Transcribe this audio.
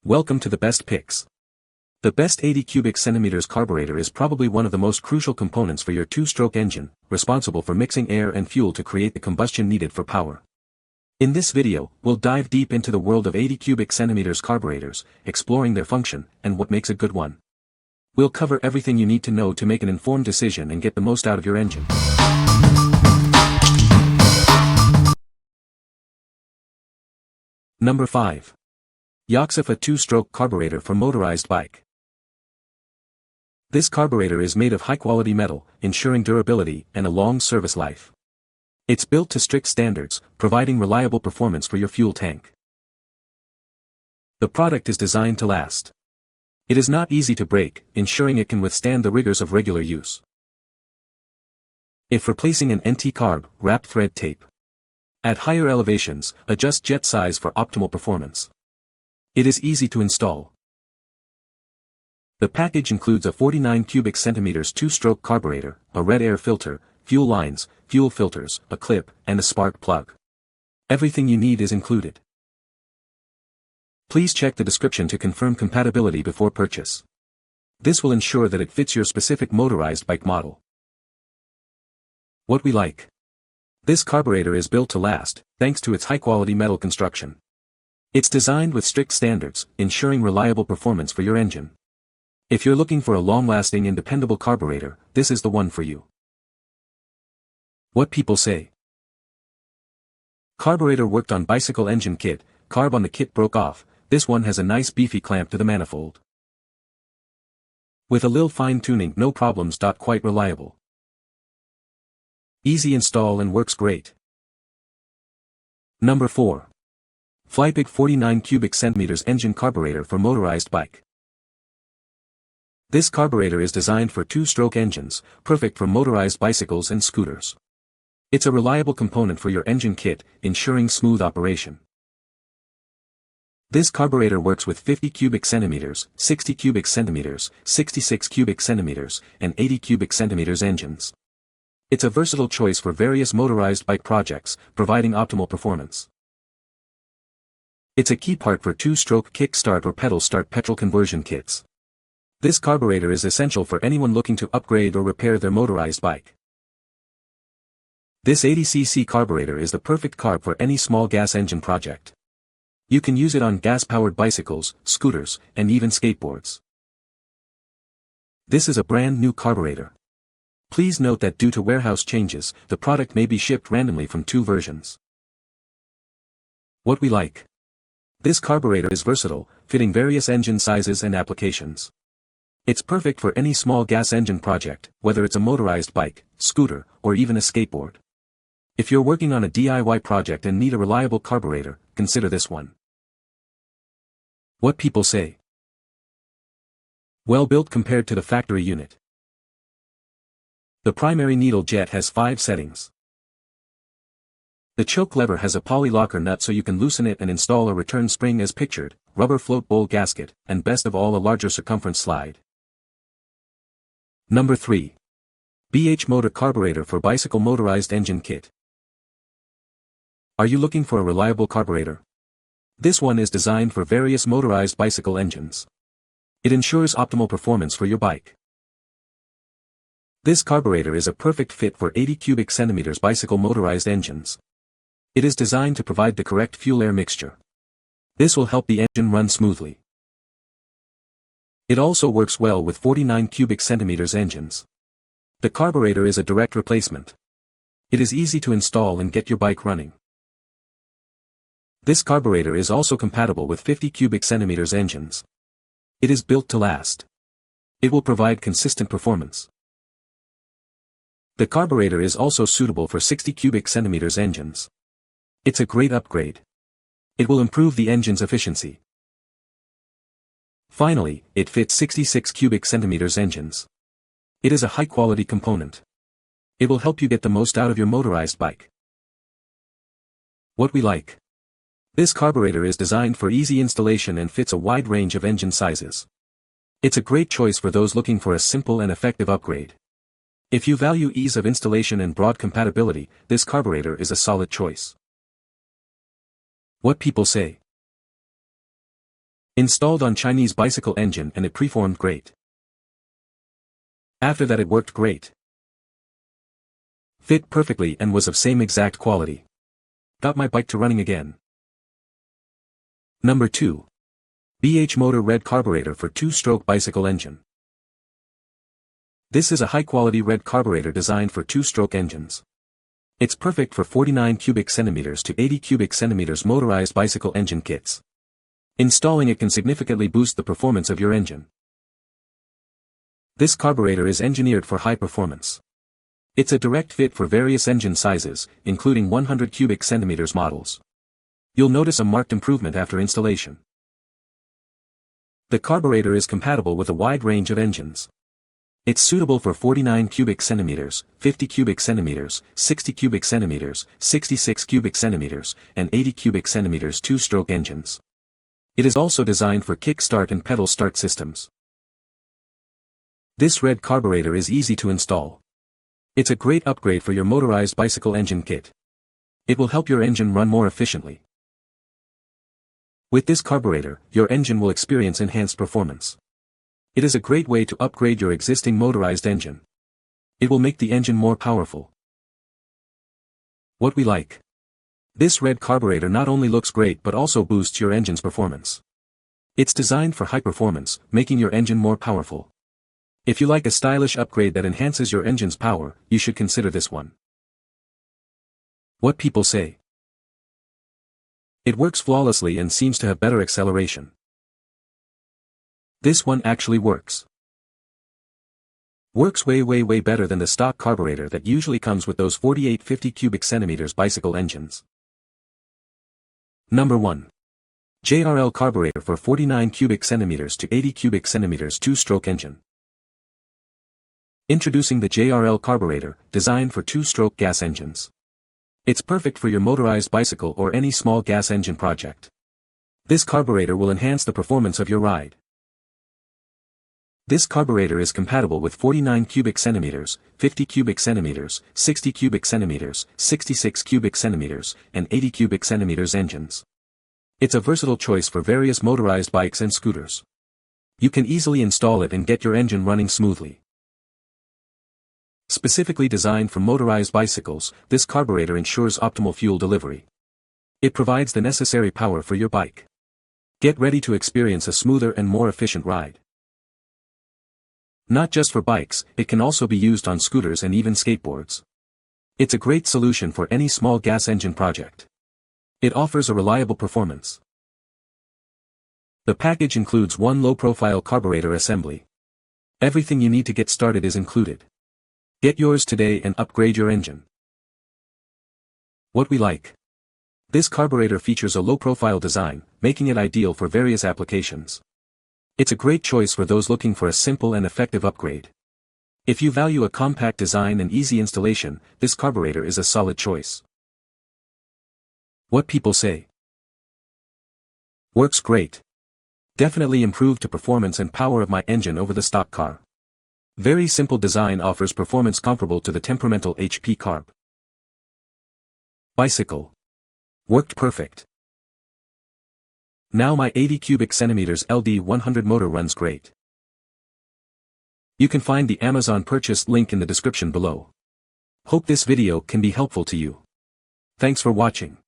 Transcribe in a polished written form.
Welcome to the best picks. The best 80 cubic centimeters carburetor is probably one of the most crucial components for your two-stroke engine, responsible for mixing air and fuel to create the combustion needed for power. In this video, we'll dive deep into the world of 80 cubic centimeters carburetors, exploring their function and what makes a good one. We'll cover everything you need to know to make an informed decision and get the most out of your engine. Number 5. YOXUFA two-stroke carburetor for motorized bike. This carburetor is made of high-quality metal, ensuring durability and a long service life. It's built to strict standards, providing reliable performance for your fuel tank. The product is designed to last. It is not easy to break, ensuring it can withstand the rigors of regular use. If replacing an NT carb, wrap thread tape. At higher elevations, adjust jet size for optimal performance. It is easy to install. The package includes a 49 cubic centimeters two-stroke carburetor, a red air filter, fuel lines, fuel filters, a clip, and a spark plug. Everything you need is included. Please check the description to confirm compatibility before purchase. This will ensure that it fits your specific motorized bike model. What we like. This carburetor is built to last, thanks to its high-quality metal construction. It's designed with strict standards, ensuring reliable performance for your engine. If you're looking for a long-lasting and dependable carburetor, this is the one for you. What people say. Carburetor worked on bicycle engine kit, carb on the kit broke off, this one has a nice beefy clamp to the manifold. With a little fine-tuning, no problems. Quite reliable. Easy install and works great. Number 4. FLYPIG 49 cubic centimeters engine carburetor for motorized bike. This carburetor is designed for two-stroke engines, perfect for motorized bicycles and scooters. It's a reliable component for your engine kit, ensuring smooth operation. This carburetor works with 50 cubic centimeters, 60 cubic centimeters, 66 cubic centimeters, and 80 cubic centimeters engines. It's a versatile choice for various motorized bike projects, providing optimal performance. It's a key part for two-stroke kick-start or pedal-start petrol conversion kits. This carburetor is essential for anyone looking to upgrade or repair their motorized bike. This 80cc carburetor is the perfect carb for any small gas engine project. You can use it on gas-powered bicycles, scooters, and even skateboards. This is a brand new carburetor. Please note that due to warehouse changes, the product may be shipped randomly from two versions. What we like. This carburetor is versatile, fitting various engine sizes and applications. It's perfect for any small gas engine project, whether it's a motorized bike, scooter, or even a skateboard. If you're working on a DIY project and need a reliable carburetor, consider this one. What people say. Well built compared to the factory unit. The primary needle jet has 5 settings. The choke lever has a poly locker nut so you can loosen it and install a return spring as pictured, rubber float bowl gasket, and best of all, a larger circumference slide. Number 3. BH motor carburetor for bicycle motorized engine kit. Are you looking for a reliable carburetor? This one is designed for various motorized bicycle engines. It ensures optimal performance for your bike. This carburetor is a perfect fit for 80 cubic centimeters bicycle motorized engines. It is designed to provide the correct fuel-air mixture. This will help the engine run smoothly. It also works well with 49 cubic centimeters engines. The carburetor is a direct replacement. It is easy to install and get your bike running. This carburetor is also compatible with 50 cubic centimeters engines. It is built to last. It will provide consistent performance. The carburetor is also suitable for 60 cubic centimeters engines. It's a great upgrade. It will improve the engine's efficiency. Finally, it fits 66 cubic centimeters engines. It is a high-quality component. It will help you get the most out of your motorized bike. What we like. This carburetor is designed for easy installation and fits a wide range of engine sizes. It's a great choice for those looking for a simple and effective upgrade. If you value ease of installation and broad compatibility, this carburetor is a solid choice. What people say. Installed on Chinese bicycle engine and it performed great. After that it worked great. Fit perfectly and was of same exact quality. Got my bike to running again. Number 2. BH Motor Red Carburetor for 2-stroke bicycle engine. This is a high-quality red carburetor designed for 2-stroke engines. It's perfect for 49 cubic centimeters to 80 cubic centimeters motorized bicycle engine kits. Installing it can significantly boost the performance of your engine. This carburetor is engineered for high performance. It's a direct fit for various engine sizes, including 100 cubic centimeters models. You'll notice a marked improvement after installation. The carburetor is compatible with a wide range of engines. It's suitable for 49 cubic centimeters, 50 cubic centimeters, 60 cubic centimeters, 66 cubic centimeters, and 80 cubic centimeters 2-stroke engines. It is also designed for kick-start and pedal start systems. This red carburetor is easy to install. It's a great upgrade for your motorized bicycle engine kit. It will help your engine run more efficiently. With this carburetor, your engine will experience enhanced performance. It is a great way to upgrade your existing motorized engine. It will make the engine more powerful. What we like. This red carburetor not only looks great but also boosts your engine's performance. It's designed for high performance, making your engine more powerful. If you like a stylish upgrade that enhances your engine's power, you should consider this one. What people say. It works flawlessly and seems to have better acceleration. This one actually works. Works way better than the stock carburetor that usually comes with those 48-50 cubic centimeters bicycle engines. Number 1. JRL Carburetor for 49 cubic centimeters to 80 cubic centimeters 2-stroke engine. Introducing the JRL Carburetor, designed for 2-stroke gas engines. It's perfect for your motorized bicycle or any small gas engine project. This carburetor will enhance the performance of your ride. This carburetor is compatible with 49 cubic centimeters, 50 cubic centimeters, 60 cubic centimeters, 66 cubic centimeters, and 80 cubic centimeters engines. It's a versatile choice for various motorized bikes and scooters. You can easily install it and get your engine running smoothly. Specifically designed for motorized bicycles, this carburetor ensures optimal fuel delivery. It provides the necessary power for your bike. Get ready to experience a smoother and more efficient ride. Not just for bikes, it can also be used on scooters and even skateboards. It's a great solution for any small gas engine project. It offers a reliable performance. The package includes one low-profile carburetor assembly. Everything you need to get started is included. Get yours today and upgrade your engine. What we like. This carburetor features a low-profile design, making it ideal for various applications. It's a great choice for those looking for a simple and effective upgrade. If you value a compact design and easy installation, this carburetor is a solid choice. What people say. Works great. Definitely improved the performance and power of my engine over the stock car. Very simple design offers performance comparable to the temperamental HP carb. Bicycle. Worked perfect. Now my 80 cubic centimeters LD100 motor runs great. You can find the Amazon purchase link in the description below. Hope this video can be helpful to you. Thanks for watching.